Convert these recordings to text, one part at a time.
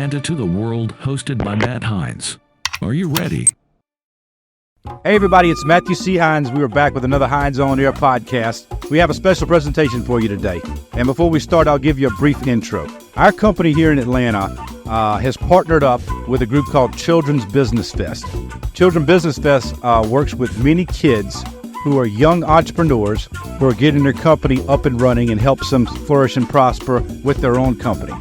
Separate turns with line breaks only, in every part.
Atlanta to the World, hosted by Matt Hines. Are you ready?
Hey everybody, it's Matthew C. Hines. We are back with another Hines On Air podcast. We have a special presentation for you today. And before we start, I'll give you a brief intro. Our company here in Atlanta has partnered up with a group called Children's Business Fest. Children's Business Fest works with many kids who are young entrepreneurs who are getting their company up and running and helps them flourish and prosper with their own company.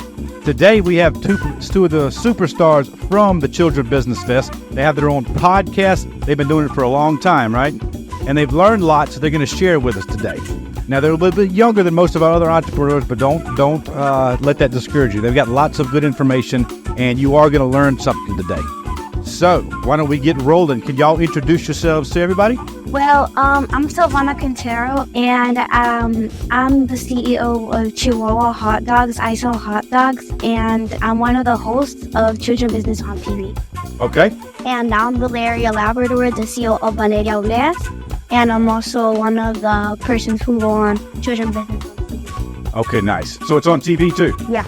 Today, we have two of the superstars from the Children's Business Fest. They have their own podcast. They've been doing it for a long time, right? And they've learned a lot, so they're going to share with us today. Now, they're a little bit younger than most of our other entrepreneurs, but don't let that discourage you. They've got lots of good information, and you are going to learn something today. So, why don't we get rolling? Can y'all introduce yourselves to everybody?
Well, I'm Silvana Quintero, and I'm the CEO of Chihuahua Hot Dogs. I sell hot dogs, and I'm one of the hosts of Children's Business on TV.
Okay.
And I'm Valeria, Labrador, the CEO of Valeria, and I'm also one of the persons who go on Children's Business on TV.
Okay, nice. So it's on TV too?
Yeah.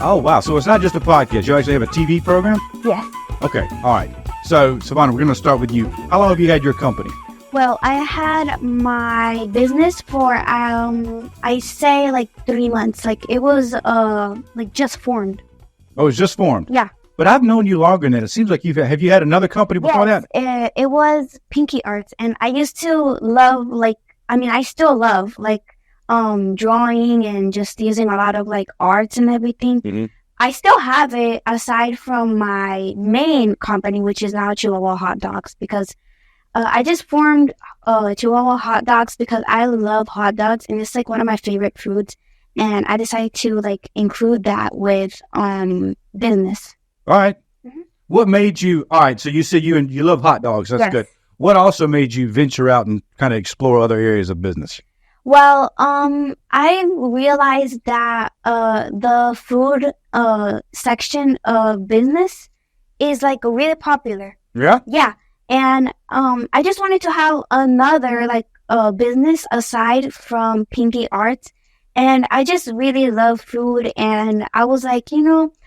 Oh, wow. So it's not just a podcast. You actually have a TV program?
Yeah.
Okay, all right. So, Silvana, we're going to start with you. How long have you had your company?
Well, I had my business for, I say like 3 months. Like it was, just formed.
Oh, it's just formed?
Yeah.
But I've known you longer than that. It seems like have you had another company before that?
It was Pinky Arts. And I used to love, I still love, drawing and just using a lot of, arts and everything. Mm-hmm. I still have it aside from my main company, which is now Chihuahua Hot Dogs, because I just formed Chihuahua Hot Dogs because I love hot dogs, and it's one of my favorite foods. And I decided to include that with business.
All right.
Mm-hmm.
What made you? All right. So you said you love hot dogs. That's good. What also made you venture out and kind of explore other areas of business?
Well, I realized that the food section of business is really popular.
Yeah?
Yeah. And I just wanted to have another business aside from Pinky Arts. And I just really love food, and I was I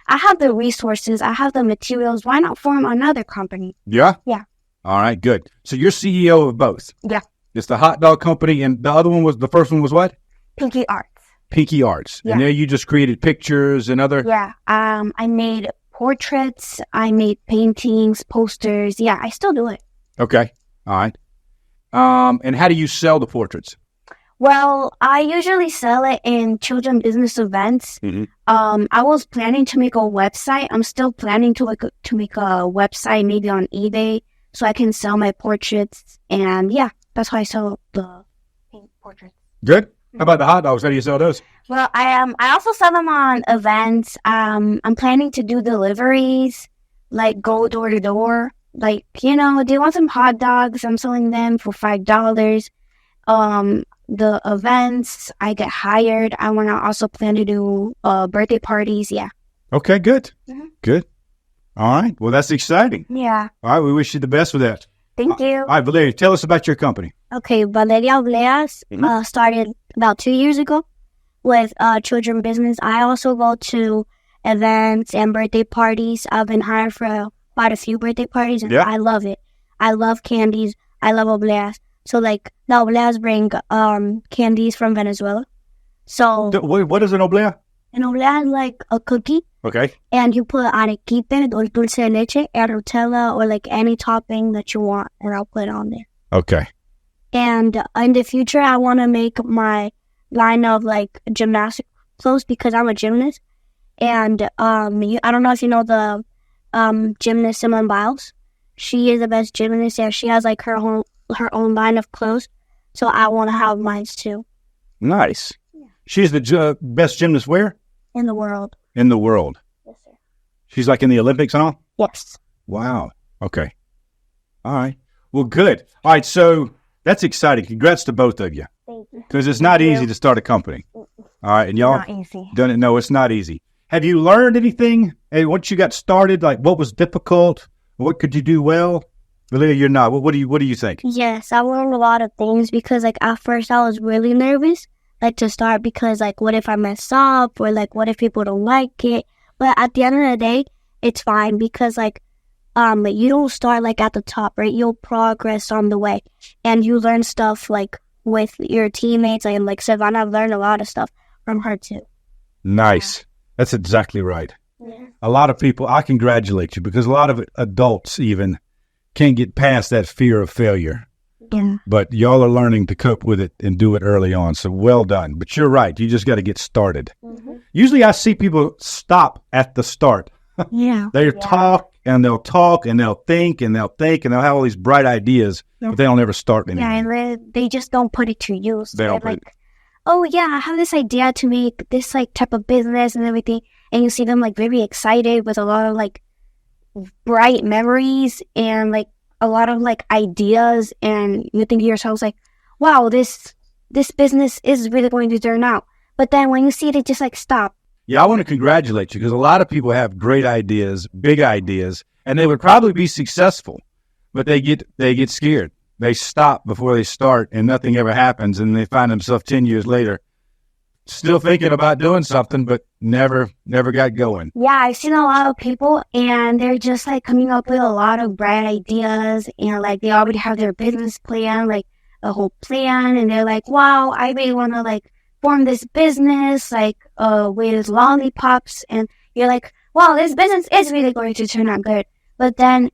have the resources, I have the materials, why not form another company?
Yeah?
Yeah.
All right, good. So you're CEO of both?
Yeah.
It's the hot dog company, and the first one was what?
Pinky Arts.
Pinky Arts.
Yeah.
And there you just created pictures and other...
Yeah. I made portraits, I made paintings, posters. Yeah, I still do it.
Okay. All right. And how do you sell the portraits?
Well, I usually sell it in children's business events.
Mm-hmm.
I was planning to make a website. I'm still planning to make a website, maybe on eBay, so I can sell my portraits. And yeah, that's how I sell the portraits.
Good. How about the hot dogs? How do you sell those?
Well, I also sell them on events. I'm planning to do deliveries, go door to door. Do you want some hot dogs? I'm selling them for $5. The events, I get hired. I want to also plan to do birthday parties. Yeah.
Okay, good.
Mm-hmm.
Good. All right. Well, that's exciting.
Yeah.
All right. We wish you the best with that.
Thank you.
All right, Valeria, tell us about your company.
Okay, Valeria started about 2 years ago with children's business. I also go to events and birthday parties. I've been hired for quite a few birthday parties, and I love it. I love candies. I love obleas. So, the obleas bring candies from Venezuela. So,
what is an oblea?
An oblea is a cookie.
Okay.
And you put arequipe or dulce de leche and Nutella or any topping that you want, and I'll put it on there.
Okay.
And in the future, I want to make my line of gymnastic clothes because I'm a gymnast. And I don't know if you know the gymnast Simone Biles. She is the best gymnast, and she has her own line of clothes. So I want to have mine too.
Nice. Yeah. She's the best gymnast where?
In the world.
In the world.
Yes, sir.
She's in the Olympics and all?
Yes.
Wow. Okay. All right. Well, good. All right. So that's exciting. Congrats to both of you.
Thank you.
Because it's not easy to start a company. All right. And y'all
not easy.
done it. No, it's not easy. Have you learned anything? Hey, once you got started, what was difficult? What could you do well? Valeria, you're not. What do you think?
Yes, I learned a lot of things because at first I was really nervous to start because what if I mess up or what if people don't like it? But at the end of the day, it's fine because like you don't start like at the top, right? You'll progress on the way, and you learn stuff like with your teammates. And like Silvana, I've learned a lot of stuff from her too.
Nice. That's exactly right.
Yeah.
A lot of people, I congratulate you, because a lot of adults even can't get past that fear of failure.
Yeah.
But y'all are learning to cope with it and do it early on. So well done. But you're right. You just got to get started.
Mm-hmm.
Usually I see people stop at the start.
Yeah.
They talk and they'll talk and they'll think and they'll think and they'll have all these bright ideas, but they don't ever start anything.
Yeah, and they just don't put it to use.
They don't
They're like, oh yeah, I have this idea to make this like type of business and everything. And you see them like very excited with a lot of like bright memories and like a lot of like ideas, and you think to yourself like, wow, this business is really going to turn out. But then when you see it, it just like stop.
Yeah, I want to congratulate you, because a lot of people have great ideas, big ideas, and they would probably be successful, but they get scared. They stop before they start, and nothing ever happens, and they find themselves 10 years later still thinking about doing something, but never got going.
Yeah, I've seen a lot of people, and they're just like coming up with a lot of bright ideas, and like they already have their business plan, like a whole plan, and they're like, wow, I really want to like form this business like with lollipops, and you're like, wow, this business is really going to turn out good. But then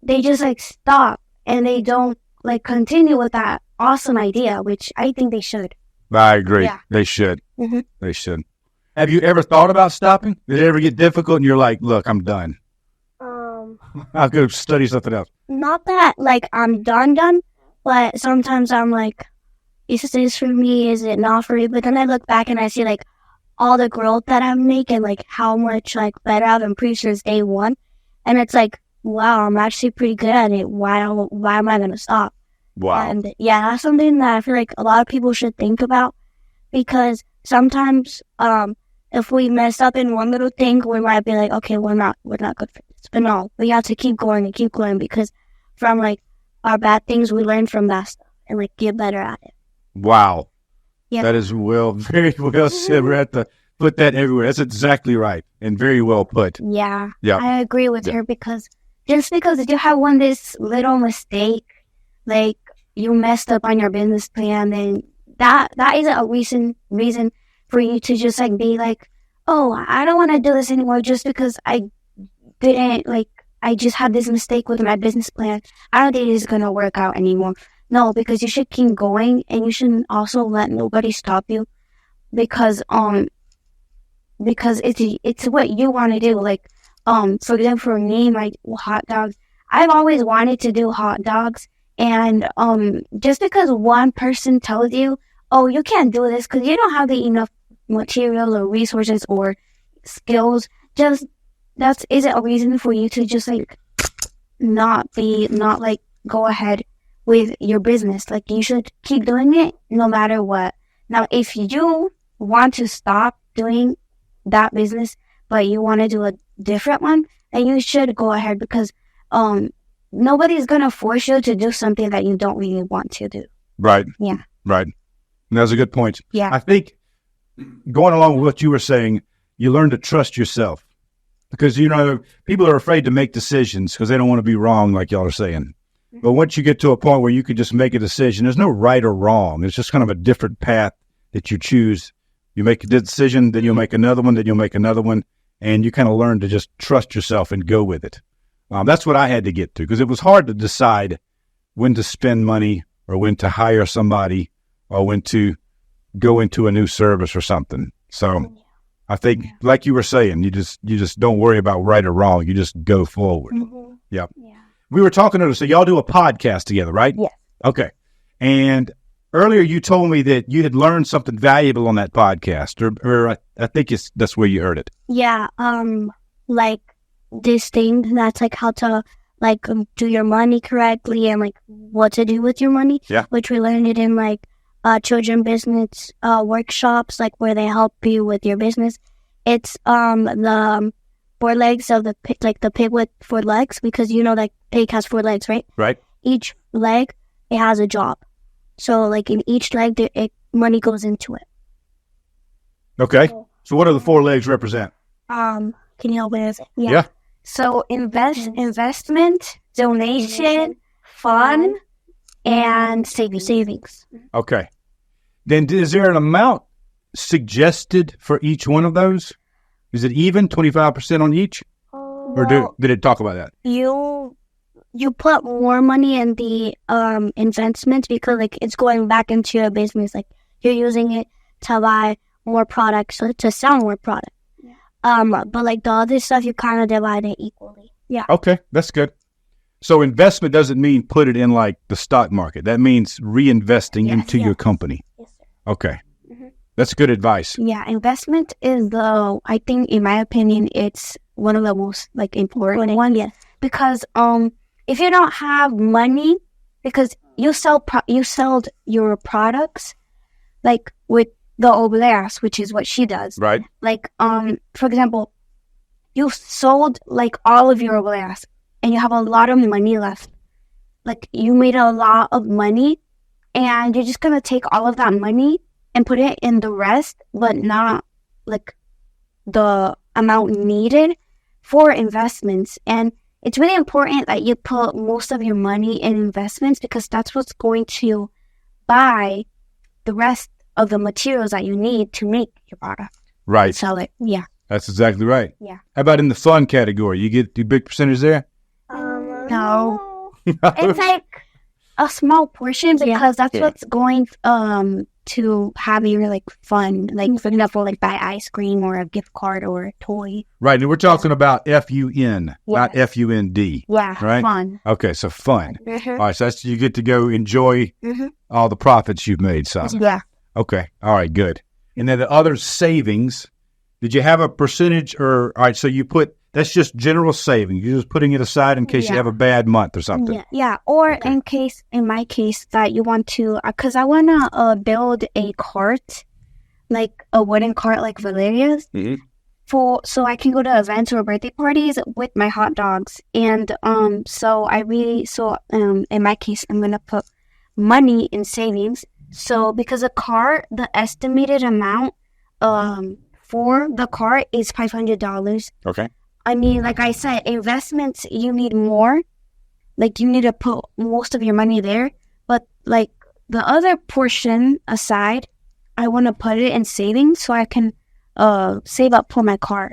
they just like stop, and they don't like continue with that awesome idea, which I think they should.
I agree.
Yeah.
They should.
Mm-hmm.
They should. Have you ever thought about stopping? Did it ever get difficult and you're like, look, I'm done. I'll go study something else.
Not that like I'm done, but sometimes I'm like, is this for me? Is it not for me? But then I look back and I see like all the growth that I'm making, like how much like better I've improved since day one. And it's like, wow, I'm actually pretty good at it. Why am I going to stop?
Wow.
And yeah, that's something that I feel like a lot of people should think about, because sometimes if we mess up in one little thing, we might be like, okay, we're not good for this. But no, we have to keep going, because from like our bad things, we learn from that stuff and like get better at it.
Wow.
Yeah.
That is very well said. We have to put that everywhere. That's exactly right, and very well put.
Yeah.
Yeah.
I agree with her, because just because you have this little mistake, like you messed up on your business plan, then that isn't a reason for you to just like be like, oh, I don't want to do this anymore just because I just had this mistake with my business plan. I don't think it's going to work out anymore. No, because you should keep going, and you shouldn't also let nobody stop you, because it's what you want to do. Like, for example, for me, my hot dogs, I've always wanted to do hot dogs. And just because one person tells you, oh, you can't do this because you don't have enough material or resources or skills, just that isn't a reason for you to just like not like go ahead with your business. Like, you should keep doing it no matter what. Now, if you want to stop doing that business, but you want to do a different one, then you should go ahead, because nobody's going to force you to do something that you don't really want to do.
Right.
Yeah.
Right. And that's a good point.
Yeah.
I think going along with what you were saying, you learn to trust yourself, because, people are afraid to make decisions because they don't want to be wrong, like y'all are saying. Mm-hmm. But once you get to a point where you can just make a decision, there's no right or wrong. It's just kind of a different path that you choose. You make a decision, then you'll make another one, then you'll make another one. And you kind of learn to just trust yourself and go with it. That's what I had to get to, because it was hard to decide when to spend money or when to hire somebody or when to go into a new service or something. So I think, like you were saying, you just don't worry about right or wrong. You just go forward.
Mm-hmm.
Yep.
Yeah.
We were talking to her, so y'all do a podcast together, right?
Yes.
Okay. And earlier you told me that you had learned something valuable on that podcast, or I think that's where you heard it.
Yeah. Like this thing that's like how to like do your money correctly and like what to do with your money.
Yeah.
Which we learned it in like children business workshops, like where they help you with your business. It's the 4 legs of the pig, like the pig with 4 legs, because like pig has 4 legs, right?
Right.
Each leg, it has a job. So like in each leg, money goes into it.
Okay. So what do the 4 legs represent?
Can you help me with it? Yeah. So investment, donation, fun, and savings.
Okay. Then is there an amount suggested for each one of those? Is it even 25% on each? Or did it talk about that?
You put more money in the investments because like it's going back into your business. Like you're using it to buy more products or to sell more products. But like the other stuff, you kind of divide it equally. Yeah.
Okay, that's good. So investment doesn't mean put it in like the stock market. That means reinvesting into your company.
Yes, sir.
Okay. That's good advice.
Yeah, investment is I think in my opinion, it's one of the most like important ones. Yes. Because if you don't have money, because you sold your products, like with the obleas, which is what she does.
Right.
Like for example, you sold like all of your obleas and you have a lot of money left. Like you made a lot of money and you're just gonna take all of that money and put it in the rest, but not like the amount needed for investments. And it's really important that you put most of your money in investments because that's what's going to buy the rest of the materials that you need to make your product.
Right.
Sell it. Yeah.
That's exactly right.
Yeah.
How about in the fun category? You get the big percentage there?
No. It's like a small portion because that's what's going to have your like fun. Like for example, like buy ice cream or a gift card or a toy.
Right. And we're talking about FUN, not FUND.
Yeah.
Right.
Fun.
Okay. So fun.
Mm-hmm.
All right. So that's, you get to go enjoy all the profits you've made. So.
Yeah.
Okay. All right. Good. And then the other savings, did you have a percentage or, all right. So you put, that's just general savings. You're just putting it aside in case you have a bad month or something.
Yeah. Or in my case, that you want to, because I want to build a cart, like a wooden cart like Valeria's, so I can go to events or birthday parties with my hot dogs. And in my case, I'm going to put money in savings. So because a cart, the estimated amount for the cart is $500.
Okay.
I mean, like I said, investments, you need more. Like, you need to put most of your money there. But, like, the other portion aside, I want to put it in savings so I can save up for my car.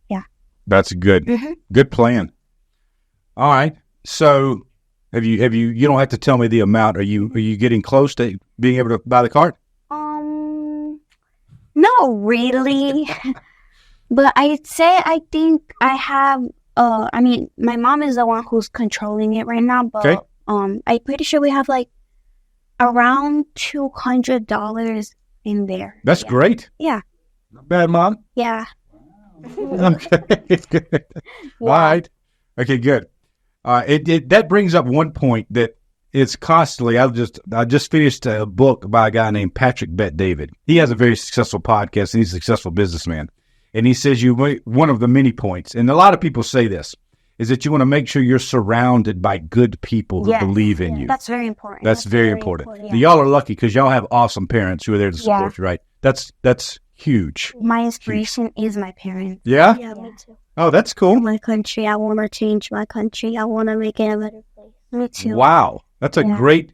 Yeah.
That's good. Good plan. All right. So, you don't have to tell me the amount. Are you getting close to being able to buy the cart?
No, really. But I'd say I think I have, I mean, my mom is the one who's controlling it right now, but I'm pretty sure we have like around $200 in there.
That's great.
Yeah.
Not bad, Mom.
Yeah.
Okay. Good. All right. Okay, good. That brings up one point that it's constantly, I just finished a book by a guy named Patrick Bet-David. He has a very successful podcast and he's a successful businessman. And he says one of the many points, and a lot of people say this, is that you want to make sure you're surrounded by good people who believe in you.
That's very important.
That's very important. Y'all are lucky because y'all have awesome parents who are there to support you, right? That's huge.
My inspiration is my parents.
Yeah?
Yeah, me too.
Oh, that's cool.
My country, I want to change my country. I want to make it a better place. Me too.
Wow. That's a great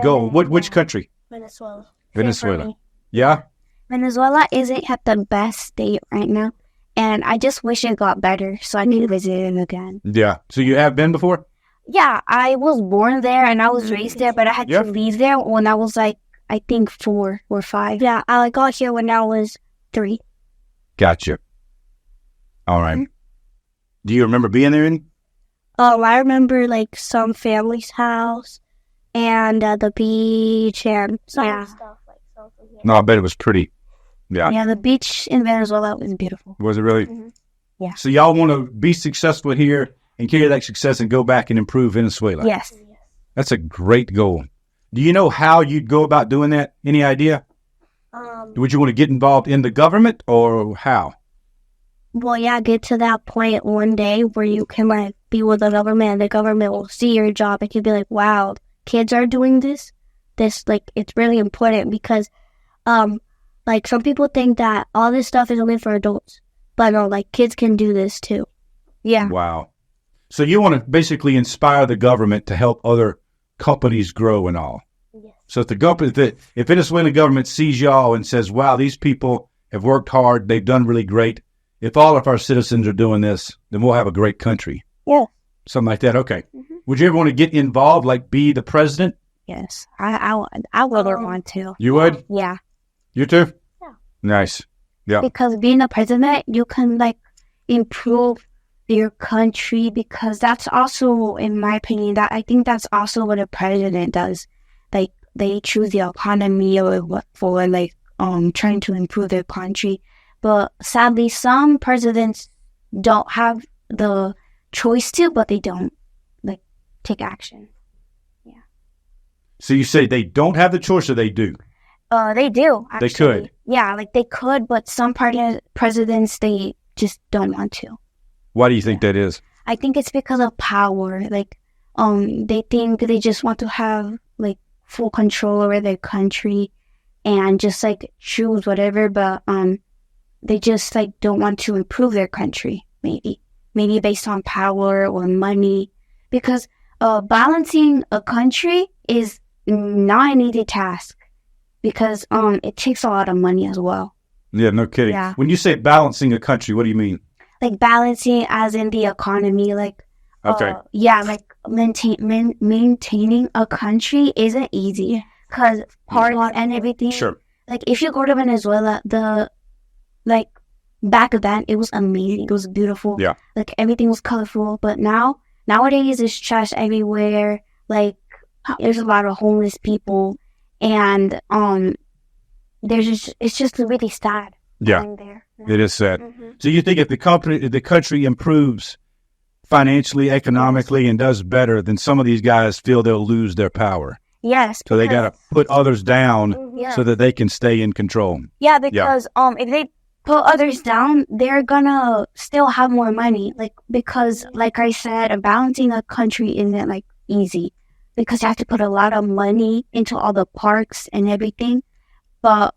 goal. Which country?
Venezuela.
Venezuela. Yeah?
Venezuela isn't at the best state right now, and I just wish it got better so I can visit it again. Yeah.
So you have been before?
Yeah, I was born there and I was raised there, but I had to leave there when I was like, I think 4 or 5. Yeah, I got here when I was 3.
Gotcha. All right. Do you remember being there any?
I remember like some family's house and the beach and some stuff like so.
No, I bet it was pretty. Yeah.
Yeah, the beach in Venezuela was beautiful.
Was it really?
Yeah.
So y'all want to be successful here and carry that success and go back and improve Venezuela?
Yes.
That's a great goal. Do you know how you'd go about doing that? Any idea? Would you want to get involved in the government or how?
Well, yeah, get to that point one day where you can like be with the government and the government will see your job and can be like, wow, kids are doing this. Like, it's really important because like some people think that all this stuff is only for adults, but no, like kids can do this too. Yeah.
Wow. So you want to basically inspire the government to help other companies grow and all.
Yes.
So if the government, if Venezuelan government sees y'all and says, wow, these people have worked hard, they've done really great. If all of our citizens are doing this, then we'll have a great country.
Yeah.
Something like that. Okay.
Mm-hmm.
Would you ever want to get involved, like be the president?
Yes. I would want to.
You would?
Yeah.
You too?
Yeah.
Nice. Yeah.
Because being a president, you can like improve your country, because that's also, in my opinion, that I think that's also what a president does. Like they choose the economy or what for, like trying to improve their country. But sadly, some presidents don't have the choice to, but they don't like take action. Yeah.
So you say they don't have the choice, or they do?
They do. Actually.
They could.
Yeah, like they could, but some presidents, they just don't want to.
Why do you think that is?
I think it's because of power. Like, they think they just want to have like full control over their country and just like choose whatever, but they just like don't want to improve their country. Maybe based on power or money, because balancing a country is not an easy task, because it takes a lot of money as well.
Yeah, no kidding.
Yeah.
When you say balancing a country, what do you mean?
Like balancing as in the economy, like
Okay.
like maintaining a country isn't easy, because parts and everything.
Sure.
Like if you go to Venezuela, like back then it was amazing. It was beautiful.
Yeah.
Like everything was colorful. But nowadays there's trash everywhere. Like there's a lot of homeless people, and it's just really sad.
Yeah.
Going there.
It is sad.
Mm-hmm.
So you think if the country improves financially, economically, and does better, then some of these guys feel they'll lose their power.
Yes.
So they got to put others down
Yeah.
so that they can stay in control.
Yeah, because if they put others down, they're gonna still have more money. Like, because like I said, balancing a country isn't like easy, because you have to put a lot of money into all the parks and everything. But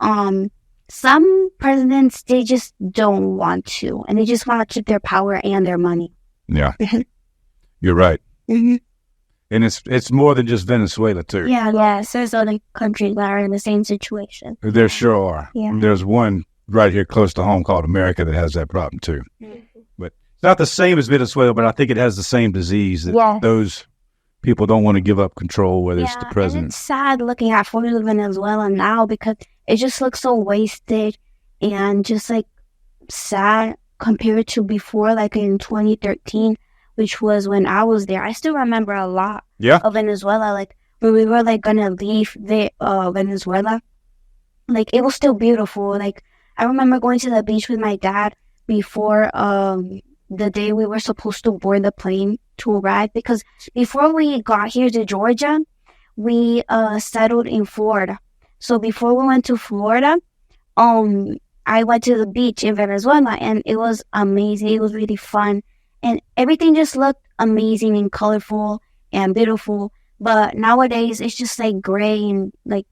some presidents, they just don't want to, and they just want to keep their power and their money.
Yeah. You're right.
Mm-hmm.
And it's more than just Venezuela, too.
Yeah, yes. There's other countries that are in the same situation.
There sure are.
Yeah.
There's one right here close to home called America that has that problem, too.
Mm-hmm.
But it's not the same as Venezuela, but I think it has the same disease that
Yeah.
those people don't want to give up control, whether it's the
And
president.
it's sad looking at photos of Venezuela now, because it just looks so wasted and just like sad compared to before, like in 2013, which was when I was there. I still remember a lot of Venezuela. Like when we were like gonna leave Venezuela, like it was still beautiful. Like I remember going to the beach with my dad before the day we were supposed to board the plane to arrive, because before we got here to Georgia, we settled in Florida. So before we went to Florida, I went to the beach in Venezuela, and it was amazing. It was really fun, and everything just looked amazing and colorful and beautiful. But nowadays, it's just like gray, and like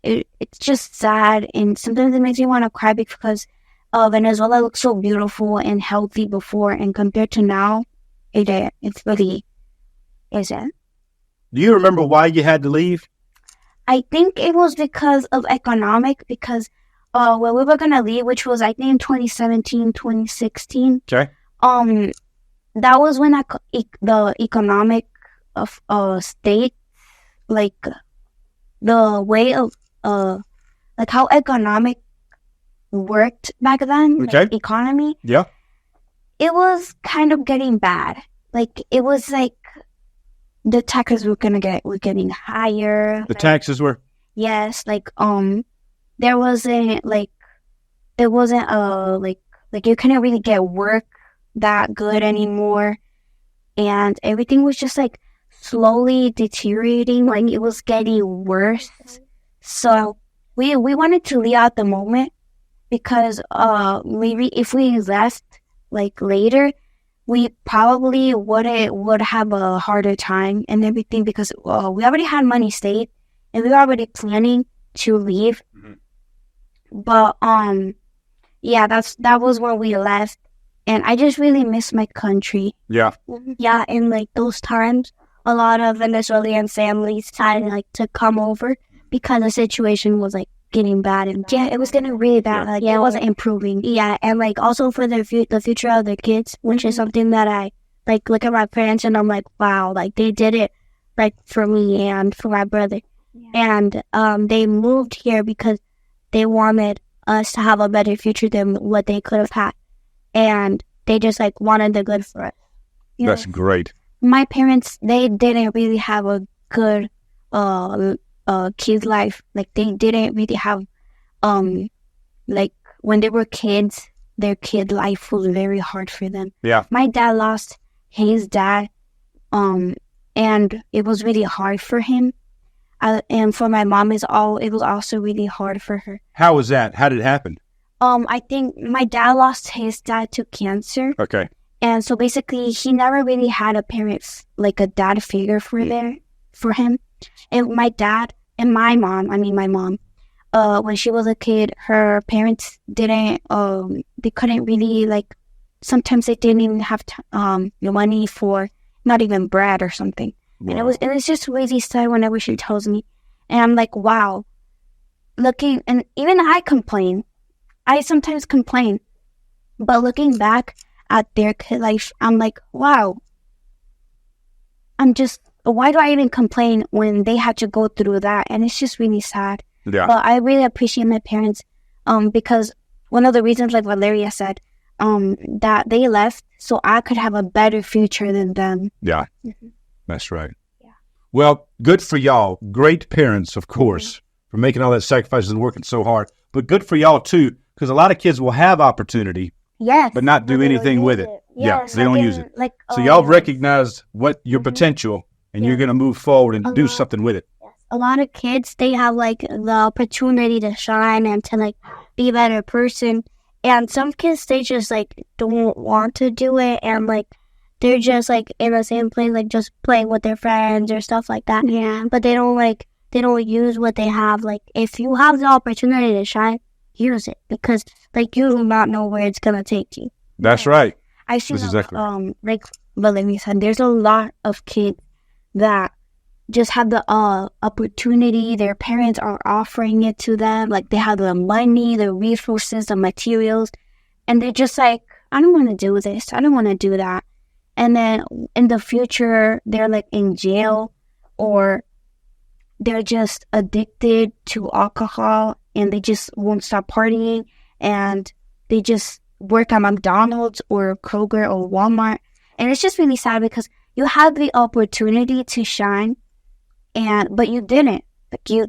it's just sad, and sometimes it makes me want to cry, because Venezuela looked so beautiful and healthy before, and compared to now, it's really isn't.
Do you remember why you had to leave?
I think it was because of economic, because when we were going to leave, which was, I think, 2017, 2016.
Okay.
That was when the economic of state, like the way of, like how economic worked back then,
Okay.
like economy.
Yeah.
It was kind of getting bad. Like, it was like the taxes were getting higher.
The taxes were?
Yes, like there wasn't you couldn't really get work that good anymore, and everything was just like slowly deteriorating. Like it was getting worse. So we wanted to leave at the moment, because maybe if we left like later, we probably would have a harder time and everything, because we already had money saved and we were already planning to leave.
Mm-hmm.
But yeah, that was when we left. And I just really miss my country.
Yeah.
Yeah, in like those times, a lot of Venezuelan families decided like to come over because the situation was like getting bad. And yeah, it was getting really bad. Like it wasn't improving. Yeah, and like also for the future of their kids, which is something that I like look at my parents and I'm like, wow, like they did it like for me and for my brother. And they moved here because they wanted us to have a better future than what they could have had. And they just like wanted the good for us.
That's great.
My parents, they didn't really have a good kid life. Like they didn't really have like when they were kids, their kid life was very hard for them.
Yeah.
My dad lost his dad and it was really hard for him. And for my mom, it was also really hard for her.
How was that? How did it happen?
I think my dad lost his dad to cancer.
Okay.
And so basically, he never really had a parent, like a dad figure for him. And my dad and my mom, when she was a kid, her parents didn't, they couldn't really like, sometimes they didn't even have money for not even bread or something. Wow. And it was just really sad whenever she tells me. And I'm like, wow, and even I complain. I sometimes complain, but looking back at their kid life, I'm like, wow, why do I even complain when they had to go through that? And it's just really sad.
Yeah.
But I really appreciate my parents, because one of the reasons, like Valeria said, that they left so I could have a better future than them.
Yeah, that's right. Yeah. Well, good for y'all. Great parents, of course, for making all that sacrifices and working so hard. But good for y'all, too. Because a lot of kids will have opportunity,
yes,
but not do anything with it.
Yes,
they don't use it.
Like,
so y'all recognize what your potential, and you're going to move forward and do something with it.
Yes. A lot of kids, they have like the opportunity to shine and to like be a better person. And some kids, they just like don't want to do it, and like they're just like in the same place, like just playing with their friends or stuff like that. Yeah. But they don't use what they have. Like if you have the opportunity to shine, use it, because like you do not know where it's gonna take you.
That's right.
I see like Valeria said, there's a lot of kids that just have the opportunity. Their parents are offering it to them. Like they have the money, the resources, the materials, and they're just like, I don't want to do this. I don't want to do that. And then in the future, they're like in jail, or they're just addicted to alcohol and they just won't stop partying, and they just work at McDonald's or Kroger or Walmart. And it's just really sad because you had the opportunity to shine, but you didn't. Like you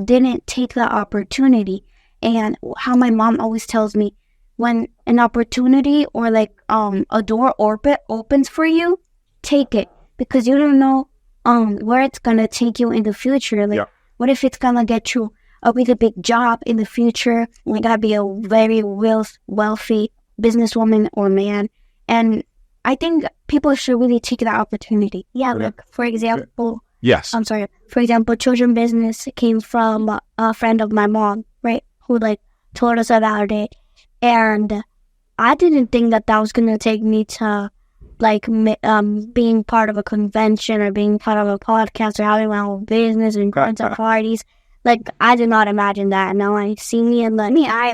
didn't take the opportunity. And how my mom always tells me, when an opportunity or like a door opens for you, take it, because you don't know where it's gonna take you in the future. Like, what if it's gonna get you a really big job in the future? You gotta be a very wealthy businesswoman or man. And I think people should really take that opportunity. Yeah, like for example, for example, children business came from a friend of my mom, right? Who like told us about it, and I didn't think that was gonna take me to like being part of a convention or being part of a podcast or having my own business and going to parties. Like, I did not imagine that. Now I see me and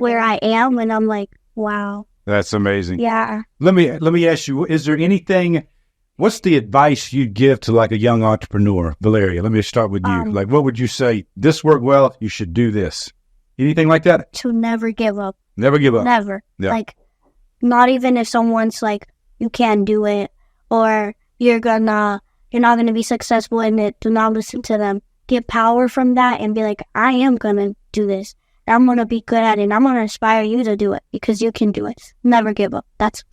where I am, and I'm like, wow.
That's amazing.
Yeah.
Let me ask you, is there anything, what's the advice you'd give to like a young entrepreneur? Valeria, let me start with you. Like, what would you say? This worked well, you should do this. Anything like that?
To never give up.
Never give up.
Never.
Yeah.
Like, not even if someone's like, you can't do it, or you're not gonna be successful in it, do not listen to them. Get power from that and be like, I am gonna do this. I'm gonna be good at it. And I'm gonna inspire you to do it, because you can do it. Never give up. That's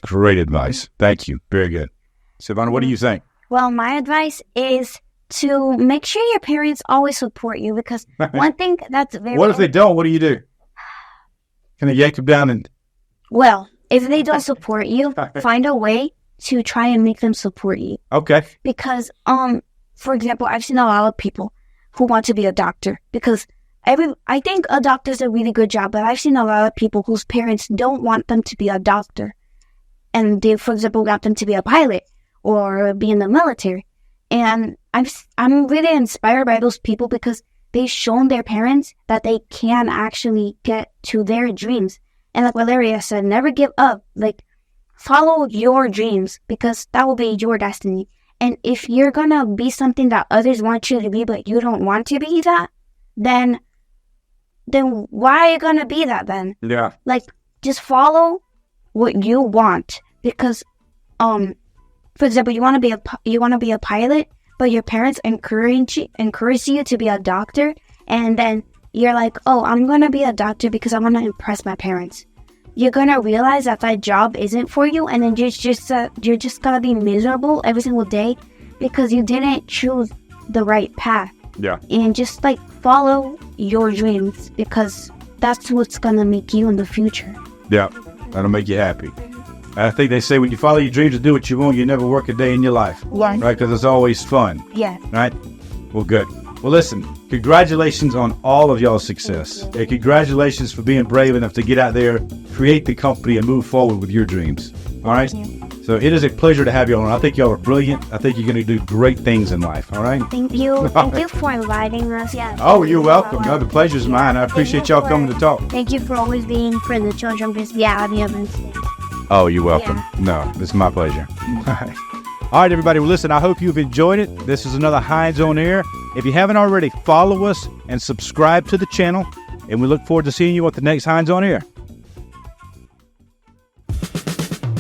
great advice. Thank you. Very good. Silvana, what do you think?
Well, my advice is to make sure your parents always support you, because one thing that's very...
What if they don't? What do you do? Can they yank them down and...
Well, if they don't support you, find a way to try and make them support you.
Okay.
Because, for example, I've seen a lot of people who want to be a doctor because I think a doctor's a really good job, but I've seen a lot of people whose parents don't want them to be a doctor. And they, for example, want them to be a pilot or be in the military. And I'm really inspired by those people because they've shown their parents that they can actually get to their dreams. And like Valeria said, never give up. Like, follow your dreams because that will be your destiny. And if you're gonna be something that others want you to be, but you don't want to be that, then why are you gonna be that then?
Yeah.
Like, just follow what you want because, for example, you want to be a pilot, but your parents encourage you to be a doctor, and then you're like, oh, I'm gonna be a doctor because I want to impress my parents. You're gonna realize that job isn't for you, and then you're just gonna be miserable every single day because you didn't choose the right path.
Yeah.
And just like follow your dreams because that's what's gonna make you in the future.
Yeah, that'll make you happy. I think they say when you follow your dreams and do what you want, you never work a day in your life.
Yeah.
Right? Because it's always fun.
Yeah.
Right? Well, good. Well, listen, congratulations on all of y'all's success. And congratulations for being brave enough to get out there, create the company, and move forward with your dreams. All right? So it is a pleasure to have y'all on. I think y'all are brilliant. I think you're going to do great things in life. All right?
Thank you. Thank you for inviting us. Yeah.
Oh, you're welcome. No, the pleasure's mine. I appreciate y'all coming to talk.
Thank you for always being for the children with reality of it.
Oh, you're welcome. Yeah. No, this is my pleasure. All right, everybody. Well, listen, I hope you've enjoyed it. This is another Heinz on Air. If you haven't already, follow us and subscribe to the channel. And we look forward to seeing you at the next Heinz on Air.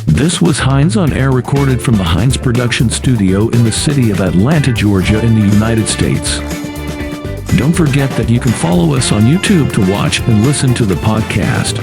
This was Heinz on Air, recorded from the Heinz Production Studio in the city of Atlanta, Georgia, in the United States. Don't forget that you can follow us on YouTube to watch and listen to the podcast.